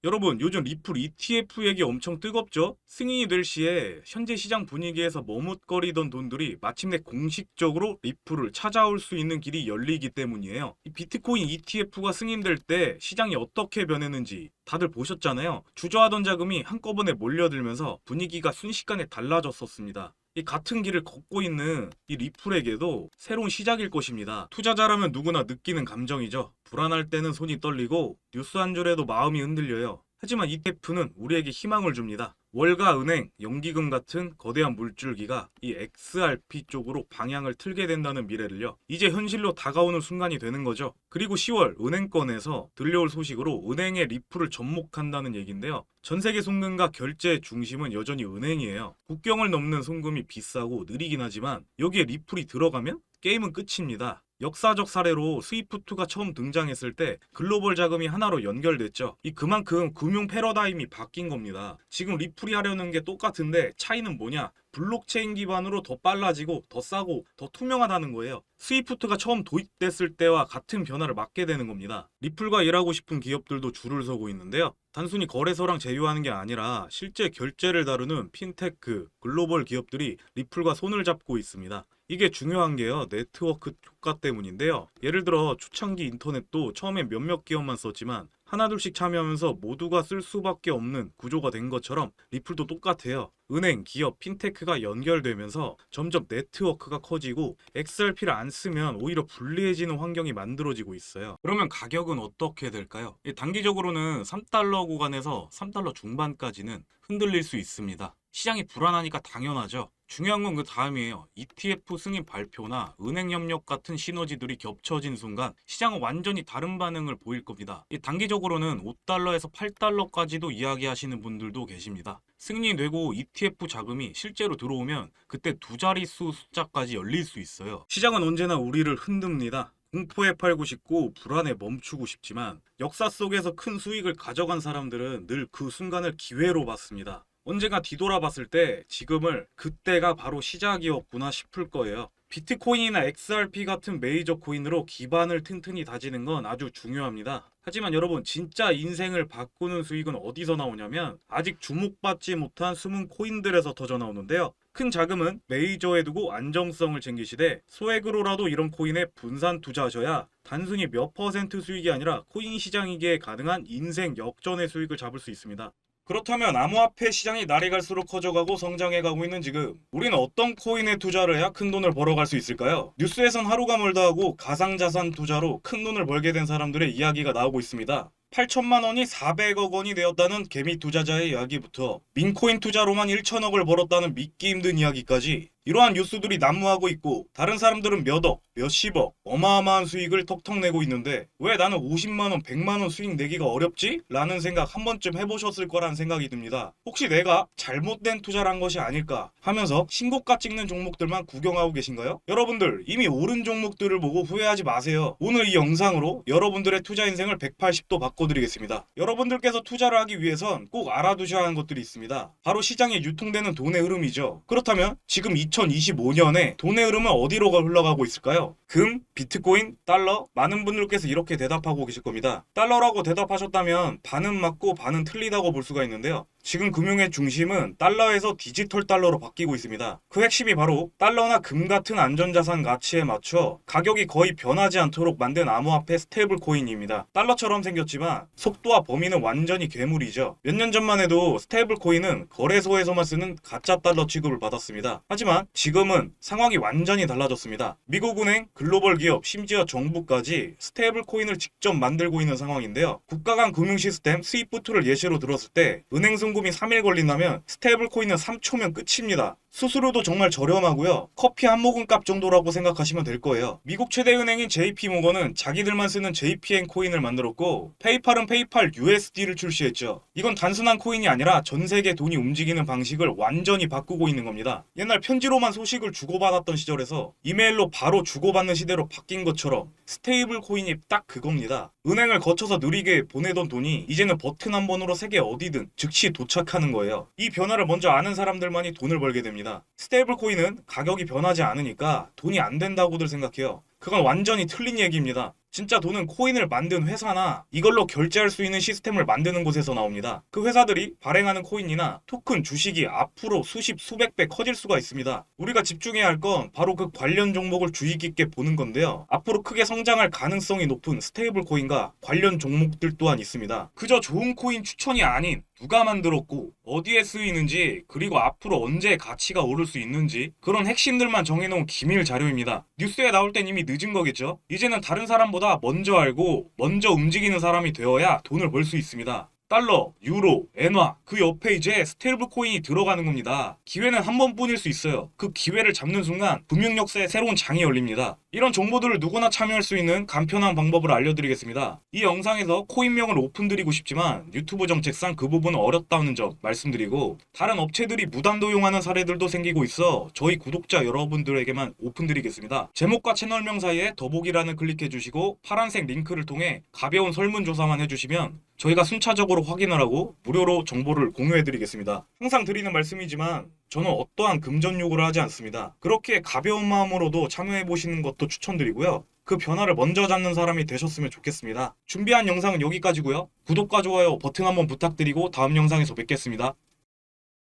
여러분, 요즘 리플 ETF 얘기 엄청 뜨겁죠? 승인이 될 시에 현재 시장 분위기에서 머뭇거리던 돈들이 마침내 공식적으로 리플을 찾아올 수 있는 길이 열리기 때문이에요. 이 비트코인 ETF가 승인될 때 시장이 어떻게 변했는지 다들 보셨잖아요. 주저하던 자금이 한꺼번에 몰려들면서 분위기가 순식간에 달라졌었습니다. 이 같은 길을 걷고 있는 이 리플에게도 새로운 시작일 것입니다. 투자자라면 누구나 느끼는 감정이죠. 불안할 때는 손이 떨리고 뉴스 한 줄에도 마음이 흔들려요. 하지만 ETF는 우리에게 희망을 줍니다. 월가, 은행, 연기금 같은 거대한 물줄기가 이 XRP 쪽으로 방향을 틀게 된다는 미래를요. 이제 현실로 다가오는 순간이 되는 거죠. 그리고 10월 은행권에서 들려올 소식으로 은행의 리플을 접목한다는 얘기인데요. 전 세계 송금과 결제의 중심은 여전히 은행이에요. 국경을 넘는 송금이 비싸고 느리긴 하지만 여기에 리플이 들어가면 게임은 끝입니다. 역사적 사례로 스위프트가 처음 등장했을 때 글로벌 자금이 하나로 연결됐죠. 그만큼 금융 패러다임이 바뀐 겁니다. 지금 리플이 하려는 게 똑같은데 차이는 뭐냐? 블록체인 기반으로 더 빨라지고 더 싸고 더 투명하다는 거예요. 스위프트가 처음 도입됐을 때와 같은 변화를 맞게 되는 겁니다. 리플과 일하고 싶은 기업들도 줄을 서고 있는데요. 단순히 거래소랑 제휴하는 게 아니라 실제 결제를 다루는 핀테크, 글로벌 기업들이 리플과 손을 잡고 있습니다. 이게 중요한 게요. 네트워크 효과 때문인데요. 예를 들어 초창기 인터넷도 처음에 몇몇 기업만 썼지만 하나둘씩 참여하면서 모두가 쓸 수밖에 없는 구조가 된 것처럼 리플도 똑같아요. 은행, 기업, 핀테크가 연결되면서 점점 네트워크가 커지고 XRP를 안 쓰면 오히려 불리해지는 환경이 만들어지고 있어요. 그러면 가격은 어떻게 될까요? 단기적으로는 3달러 구간에서 3달러 중반까지는 흔들릴 수 있습니다. 시장이 불안하니까 당연하죠. 중요한 건 그 다음이에요. ETF 승인 발표나 은행 협력 같은 시너지들이 겹쳐진 순간 시장은 완전히 다른 반응을 보일 겁니다. 단기적으로는 5달러에서 8달러까지도 이야기하시는 분들도 계십니다. 승인되고 ETF 자금이 실제로 들어오면 그때 두 자릿수 숫자까지 열릴 수 있어요. 시장은 언제나 우리를 흔듭니다. 공포에 팔고 싶고 불안에 멈추고 싶지만 역사 속에서 큰 수익을 가져간 사람들은 늘 그 순간을 기회로 봤습니다. 언젠가 뒤돌아봤을 때 지금을 그때가 바로 시작이었구나 싶을 거예요. 비트코인이나 XRP 같은 메이저 코인으로 기반을 튼튼히 다지는 건 아주 중요합니다. 하지만 여러분, 진짜 인생을 바꾸는 수익은 어디서 나오냐면 아직 주목받지 못한 숨은 코인들에서 터져 나오는데요. 큰 자금은 메이저에 두고 안정성을 챙기시되 소액으로라도 이런 코인에 분산 투자하셔야 단순히 몇 퍼센트 수익이 아니라 코인 시장이기에 가능한 인생 역전의 수익을 잡을 수 있습니다. 그렇다면 암호화폐 시장이 날이 갈수록 커져가고 성장해가고 있는 지금 우리는 어떤 코인에 투자를 해야 큰 돈을 벌어갈 수 있을까요? 뉴스에선 하루가 멀다 하고 가상자산 투자로 큰 돈을 벌게 된 사람들의 이야기가 나오고 있습니다. 8천만 원이 400억 원이 되었다는 개미 투자자의 이야기부터 민코인 투자로만 1천억을 벌었다는 믿기 힘든 이야기까지 이러한 뉴스들이 난무하고 있고 다른 사람들은 몇억, 몇십억, 어마어마한 수익을 턱턱 내고 있는데 왜 나는 50만 원, 100만 원 수익 내기가 어렵지? 라는 생각 한 번쯤 해보셨을 거란 생각이 듭니다. 혹시 내가 잘못된 투자를 한 것이 아닐까 하면서 신고가 찍는 종목들만 구경하고 계신가요? 여러분들 이미 오른 종목들을 보고 후회하지 마세요. 오늘 이 영상으로 여러분들의 투자 인생을 180도 바꿔드리겠습니다. 여러분들께서 투자를 하기 위해선 꼭 알아두셔야 하는 것들이 있습니다. 바로 시장에 유통되는 돈의 흐름이죠. 그렇다면 지금 2025년에 돈의 흐름은 어디로 흘러가고 있을까요? 금, 비트코인, 달러? 많은 분들께서 이렇게 대답하고 계실 겁니다. 달러라고 대답하셨다면 반은 맞고 반은 틀리다고 볼 수가 있는데요. 지금 금융의 중심은 달러에서 디지털 달러로 바뀌고 있습니다. 그 핵심이 바로 달러나 금 같은 안전자산 가치에 맞춰 가격이 거의 변하지 않도록 만든 암호화폐 스테이블 코인입니다. 달러처럼 생겼지만 속도와 범위는 완전히 괴물이죠. 몇 년 전만 해도 스테이블 코인은 거래소에서만 쓰는 가짜 달러 취급을 받았습니다. 하지만 지금은 상황이 완전히 달라졌습니다. 미국 은행, 글로벌 기업, 심지어 정부까지 스테이블 코인을 직접 만들고 있는 상황인데요. 국가 간 금융 시스템 스위프트를 예시로 들었을 때 은행 송금이 3일 걸린다면 스테이블 코인은 3초면 끝입니다. 수수료도 정말 저렴하고요. 커피 한 모금 값 정도라고 생각하시면 될 거예요. 미국 최대 은행인 JP모건은 자기들만 쓰는 JPN 코인을 만들었고 페이팔은 페이팔 USD를 출시했죠. 이건 단순한 코인이 아니라 전 세계 돈이 움직이는 방식을 완전히 바꾸고 있는 겁니다. 옛날 편지로만 소식을 주고받았던 시절에서 이메일로 바로 주고받는 시대로 바뀐 것처럼 스테이블 코인이 딱 그겁니다. 은행을 거쳐서 느리게 보내던 돈이 이제는 버튼 한 번으로 세계 어디든 즉시 도착하는 거예요. 이 변화를 먼저 아는 사람들만이 돈을 벌게 됩니다. 스테이블 코인은 가격이 변하지 않으니까 돈이 안 된다고들 생각해요. 그건 완전히 틀린 얘기입니다. 진짜 돈은 코인을 만든 회사나 이걸로 결제할 수 있는 시스템을 만드는 곳에서 나옵니다. 그 회사들이 발행하는 코인이나 토큰 주식이 앞으로 수십 수백 배 커질 수가 있습니다. 우리가 집중해야 할 건 바로 그 관련 종목을 주의 깊게 보는 건데요. 앞으로 크게 성장할 가능성이 높은 스테이블 코인과 관련 종목들 또한 있습니다. 그저 좋은 코인 추천이 아닌 누가 만들었고 어디에 쓰이는지 그리고 앞으로 언제 가치가 오를 수 있는지 그런 핵심들만 정해놓은 기밀 자료입니다. 뉴스에 나올 땐 이미 늦은 거겠죠? 이제는 다른 사람보다 먼저 알고 먼저 움직이는 사람이 되어야 돈을 벌 수 있습니다. 달러, 유로, 엔화 그 옆에 이제 스테이블 코인이 들어가는 겁니다. 기회는 한 번뿐일 수 있어요. 그 기회를 잡는 순간 금융 역사에 새로운 장이 열립니다. 이런 정보들을 누구나 참여할 수 있는 간편한 방법을 알려드리겠습니다. 이 영상에서 코인명을 오픈드리고 싶지만 유튜브 정책상 그 부분은 어렵다는 점 말씀드리고 다른 업체들이 무단 도용하는 사례들도 생기고 있어 저희 구독자 여러분들에게만 오픈드리겠습니다. 제목과 채널명 사이에 더보기란을 클릭해주시고 파란색 링크를 통해 가벼운 설문조사만 해주시면 저희가 순차적으로 확인을 하고 무료로 정보를 공유해드리겠습니다. 항상 드리는 말씀이지만 저는 어떠한 금전 요구를 하지 않습니다. 그렇게 가벼운 마음으로도 참여해보시는 것도 추천드리고요. 그 변화를 먼저 잡는 사람이 되셨으면 좋겠습니다. 준비한 영상은 여기까지고요. 구독과 좋아요 버튼 한번 부탁드리고 다음 영상에서 뵙겠습니다.